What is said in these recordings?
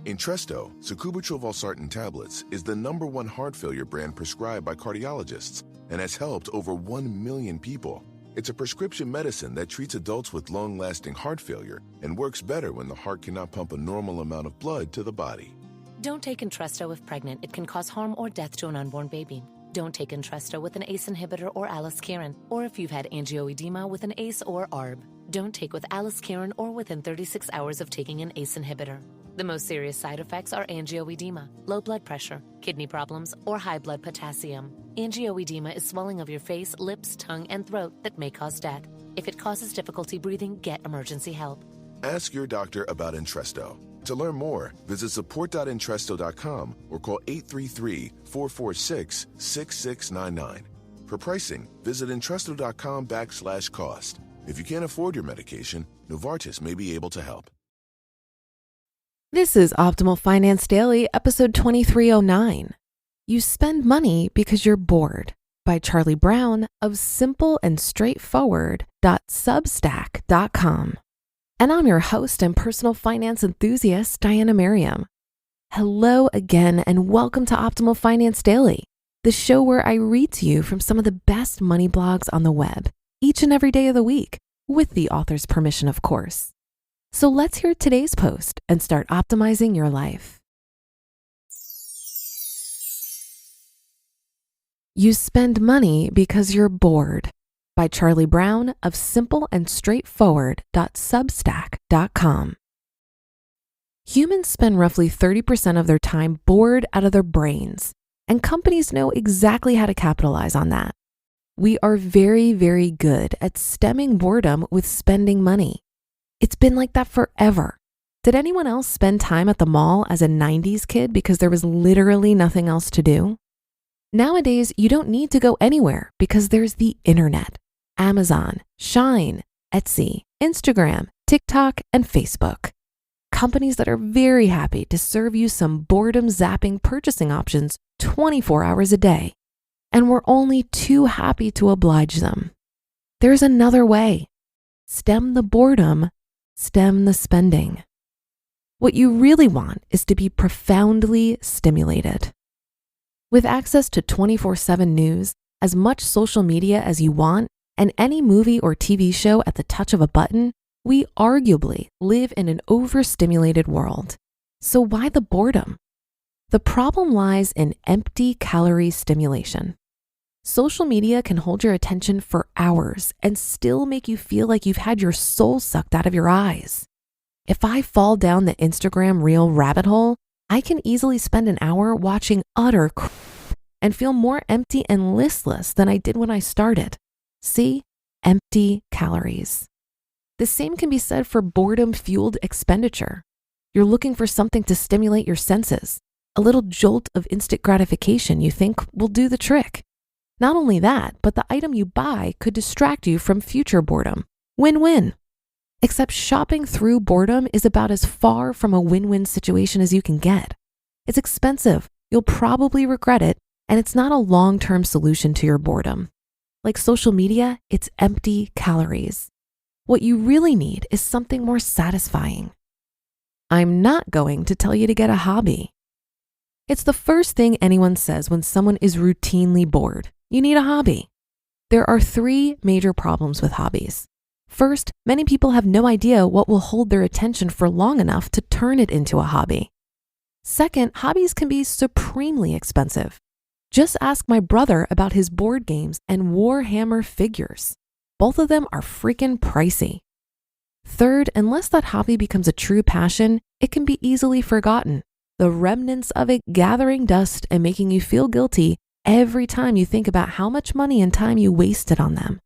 Entresto, sacubitril valsartan tablets, is the #1 heart failure brand prescribed by cardiologists and has helped over 1 million people. It's a prescription medicine that treats adults with long-lasting heart failure and works better when the heart cannot pump a normal amount of blood to the body. Don't take Entresto if pregnant. It can cause harm or death to an unborn baby. Don't take Entresto with an ACE inhibitor or aliskiren, or if you've had angioedema with an ACE or ARB. Don't take with aliskiren or within 36 hours of taking an ACE inhibitor. The most serious side effects are angioedema, low blood pressure, kidney problems, or high blood potassium. Angioedema is swelling of your face, lips, tongue, and throat that may cause death. If it causes difficulty breathing, get emergency help. Ask your doctor about Entresto. To learn more, visit support.entresto.com or call 833-446-6699. For pricing, visit entresto.com/cost. If you can't afford your medication, Novartis may be able to help. This is Optimal Finance Daily, episode 2309. You Spend Money Because You're Bored by Charlie Brown of simpleandstraightforward.substack.com. And I'm your host and personal finance enthusiast, Diana Merriam. Hello again and welcome to Optimal Finance Daily, the show where I read to you from some of the best money blogs on the web each and every day of the week, with the author's permission, of course. So let's hear today's post and start optimizing your life. You Spend Money Because You're Bored by Charlie Brown of simpleandstraightforward.substack.com. Humans spend roughly 30% of their time bored out of their brains, and companies know exactly how to capitalize on that. We are very, very good at stemming boredom with spending money. It's been like that forever. Did anyone else spend time at the mall as a 90s kid because there was literally nothing else to do? Nowadays, you don't need to go anywhere because there's the internet, Amazon, Shine, Etsy, Instagram, TikTok, and Facebook. Companies that are very happy to serve you some boredom zapping purchasing options 24 hours a day. And we're only too happy to oblige them. There's another way. Stem the boredom, stem the spending. What you really want is to be profoundly stimulated. With access to 24/7 news, as much social media as you want, and any movie or TV show at the touch of a button, we arguably live in an overstimulated world. So why the boredom? The problem lies in empty calorie stimulation. Social media can hold your attention for hours and still make you feel like you've had your soul sucked out of your eyes. If I fall down the Instagram reel rabbit hole, I can easily spend an hour watching utter crap and feel more empty and listless than I did when I started. See? Empty calories. The same can be said for boredom-fueled expenditure. You're looking for something to stimulate your senses. A little jolt of instant gratification you think will do the trick. Not only that, but the item you buy could distract you from future boredom. Win-win. Except shopping through boredom is about as far from a win-win situation as you can get. It's expensive, you'll probably regret it, and it's not a long-term solution to your boredom. Like social media, it's empty calories. What you really need is something more satisfying. I'm not going to tell you to get a hobby. It's the first thing anyone says when someone is routinely bored. You need a hobby. There are 3 major problems with hobbies. First, many people have no idea what will hold their attention for long enough to turn it into a hobby. Second, hobbies can be supremely expensive. Just ask my brother about his board games and Warhammer figures. Both of them are freaking pricey. Third, unless that hobby becomes a true passion, it can be easily forgotten. The remnants of it gathering dust and making you feel guilty every time you think about how much money and time you wasted on them.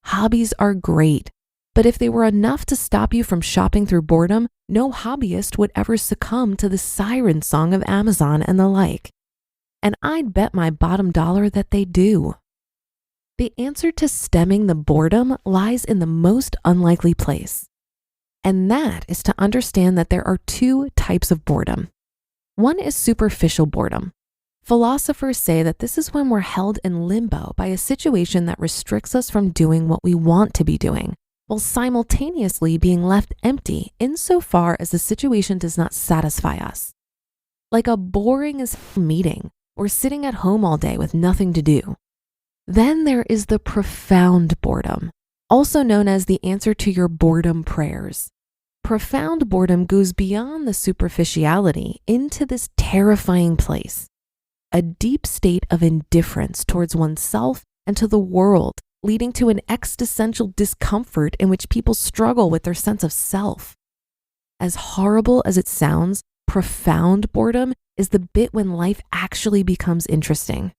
Hobbies are great, but if they were enough to stop you from shopping through boredom, no hobbyist would ever succumb to the siren song of Amazon and the like. And I'd bet my bottom dollar that they do. The answer to stemming the boredom lies in the most unlikely place. And that is to understand that there are 2 types of boredom. One is superficial boredom. Philosophers say that this is when we're held in limbo by a situation that restricts us from doing what we want to be doing, while simultaneously being left empty insofar as the situation does not satisfy us. Like a boring as hell meeting or sitting at home all day with nothing to do. Then there is the profound boredom, also known as the answer to your boredom prayers. Profound boredom goes beyond the superficiality into this terrifying place, a deep state of indifference towards oneself and to the world, leading to an existential discomfort in which people struggle with their sense of self. As horrible as it sounds, profound boredom is the bit when life actually becomes interesting.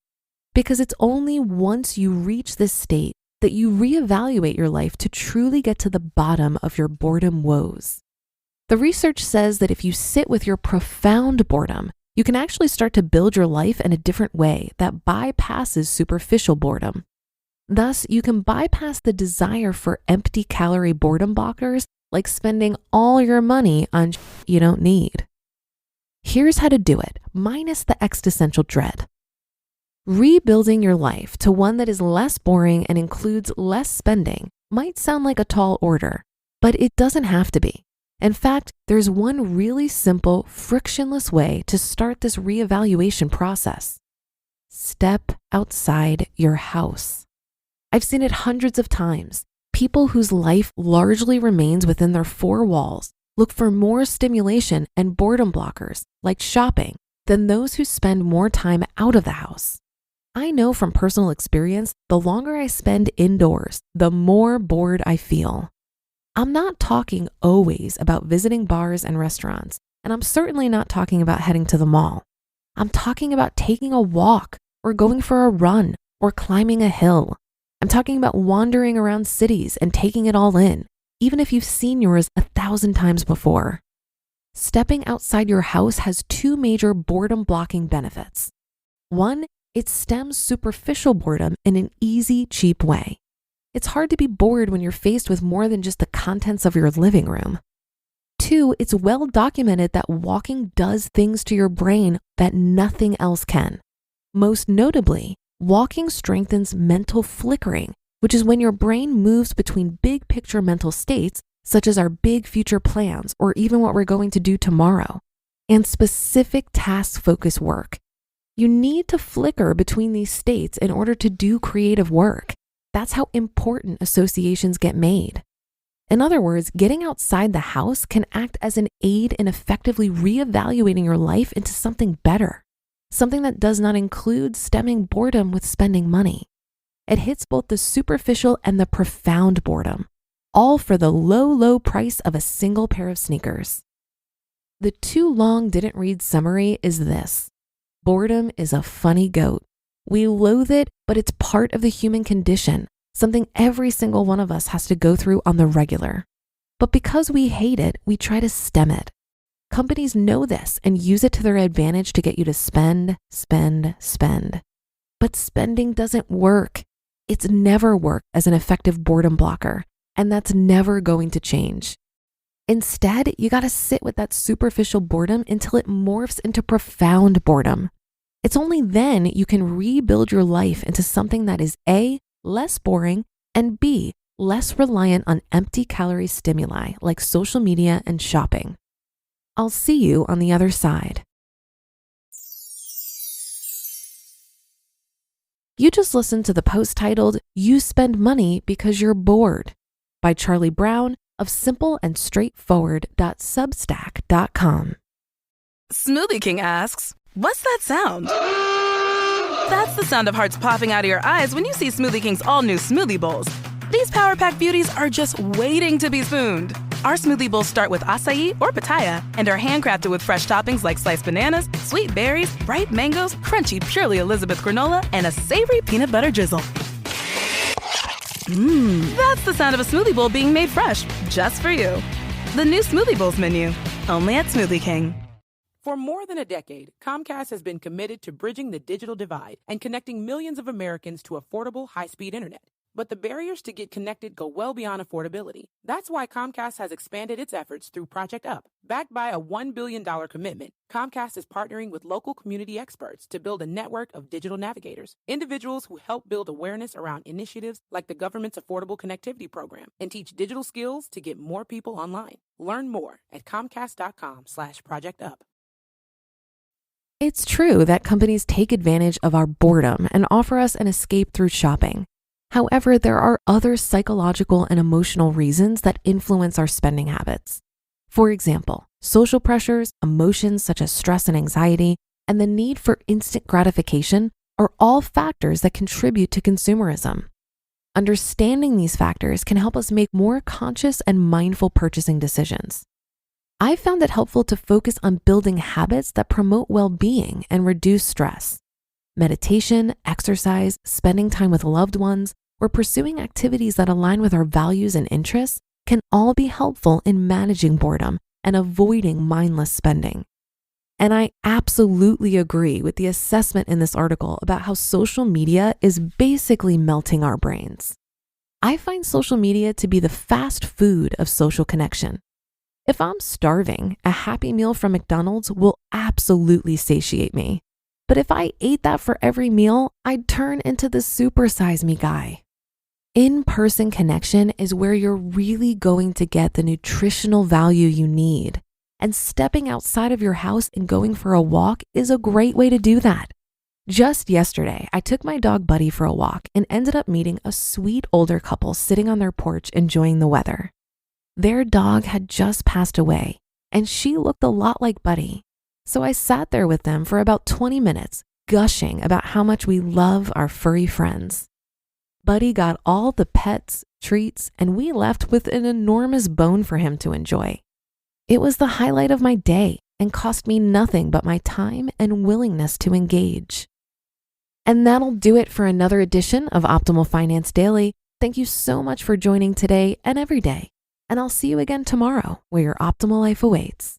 Because it's only once you reach this state that you reevaluate your life to truly get to the bottom of your boredom woes. The research says that if you sit with your profound boredom, you can actually start to build your life in a different way that bypasses superficial boredom. Thus, you can bypass the desire for empty calorie boredom blockers like spending all your money on you don't need. Here's how to do it, minus the existential dread. Rebuilding your life to one that is less boring and includes less spending might sound like a tall order, but it doesn't have to be. In fact, there's one really simple, frictionless way to start this reevaluation process. Step outside your house. I've seen it hundreds of times. People whose life largely remains within their four walls look for more stimulation and boredom blockers, like shopping, than those who spend more time out of the house. I know from personal experience, the longer I spend indoors, the more bored I feel. I'm not talking always about visiting bars and restaurants, and I'm certainly not talking about heading to the mall. I'm talking about taking a walk or going for a run or climbing a hill. I'm talking about wandering around cities and taking it all in, even if you've seen yours 1,000 times before. Stepping outside your house has two major boredom blocking benefits. One, it stems superficial boredom in an easy, cheap way. It's hard to be bored when you're faced with more than just the contents of your living room. Two, it's well documented that walking does things to your brain that nothing else can. Most notably, walking strengthens mental flickering, which is when your brain moves between big picture mental states, such as our big future plans or even what we're going to do tomorrow, and specific task-focused work. You need to flicker between these states in order to do creative work. That's how important associations get made. In other words, getting outside the house can act as an aid in effectively reevaluating your life into something better, something that does not include stemming boredom with spending money. It hits both the superficial and the profound boredom, all for the low, low price of a single pair of sneakers. The too long didn't read summary is this. Boredom is a funny goat. We loathe it, but it's part of the human condition, something every single one of us has to go through on the regular. But because we hate it, we try to stem it. Companies know this and use it to their advantage to get you to spend, spend, spend. But spending doesn't work. It's never worked as an effective boredom blocker, and that's never going to change. Instead, you gotta sit with that superficial boredom until it morphs into profound boredom. It's only then you can rebuild your life into something that is A, less boring, and B, less reliant on empty calorie stimuli like social media and shopping. I'll see you on the other side. You just listened to the post titled, "You Spend Money Because You're Bored" by Charlie Brown of simpleandstraightforward.substack.com. Smoothie King asks, what's that sound? That's the sound of hearts popping out of your eyes when you see Smoothie King's all-new smoothie bowls. These Power Pack beauties are just waiting to be spooned. Our smoothie bowls start with acai or pitaya and are handcrafted with fresh toppings like sliced bananas, sweet berries, ripe mangoes, crunchy Purely Elizabeth granola, and a savory peanut butter drizzle. That's the sound of a smoothie bowl being made fresh, just for you. The new Smoothie Bowls menu, only at Smoothie King. For more than a decade, Comcast has been committed to bridging the digital divide and connecting millions of Americans to affordable high-speed internet. But the barriers to get connected go well beyond affordability. That's why Comcast has expanded its efforts through Project Up. Backed by a $1 billion commitment, Comcast is partnering with local community experts to build a network of digital navigators, individuals who help build awareness around initiatives like the government's Affordable Connectivity Program and teach digital skills to get more people online. Learn more at comcast.com/projectup. It's true that companies take advantage of our boredom and offer us an escape through shopping. However, there are other psychological and emotional reasons that influence our spending habits. For example, social pressures, emotions such as stress and anxiety, and the need for instant gratification are all factors that contribute to consumerism. Understanding these factors can help us make more conscious and mindful purchasing decisions. I found it helpful to focus on building habits that promote well-being and reduce stress. Meditation, exercise, spending time with loved ones, or pursuing activities that align with our values and interests can all be helpful in managing boredom and avoiding mindless spending. And I absolutely agree with the assessment in this article about how social media is basically melting our brains. I find social media to be the fast food of social connection. If I'm starving, a Happy Meal from McDonald's will absolutely satiate me. But if I ate that for every meal, I'd turn into the supersize me guy. In-person connection is where you're really going to get the nutritional value you need. And stepping outside of your house and going for a walk is a great way to do that. Just yesterday, I took my dog Buddy for a walk and ended up meeting a sweet older couple sitting on their porch enjoying the weather. Their dog had just passed away, and she looked a lot like Buddy. So I sat there with them for about 20 minutes, gushing about how much we love our furry friends. Buddy got all the pets, treats, and we left with an enormous bone for him to enjoy. It was the highlight of my day and cost me nothing but my time and willingness to engage. And that'll do it for another edition of Optimal Finance Daily. Thank you so much for joining today and every day. And I'll see you again tomorrow where your optimal life awaits.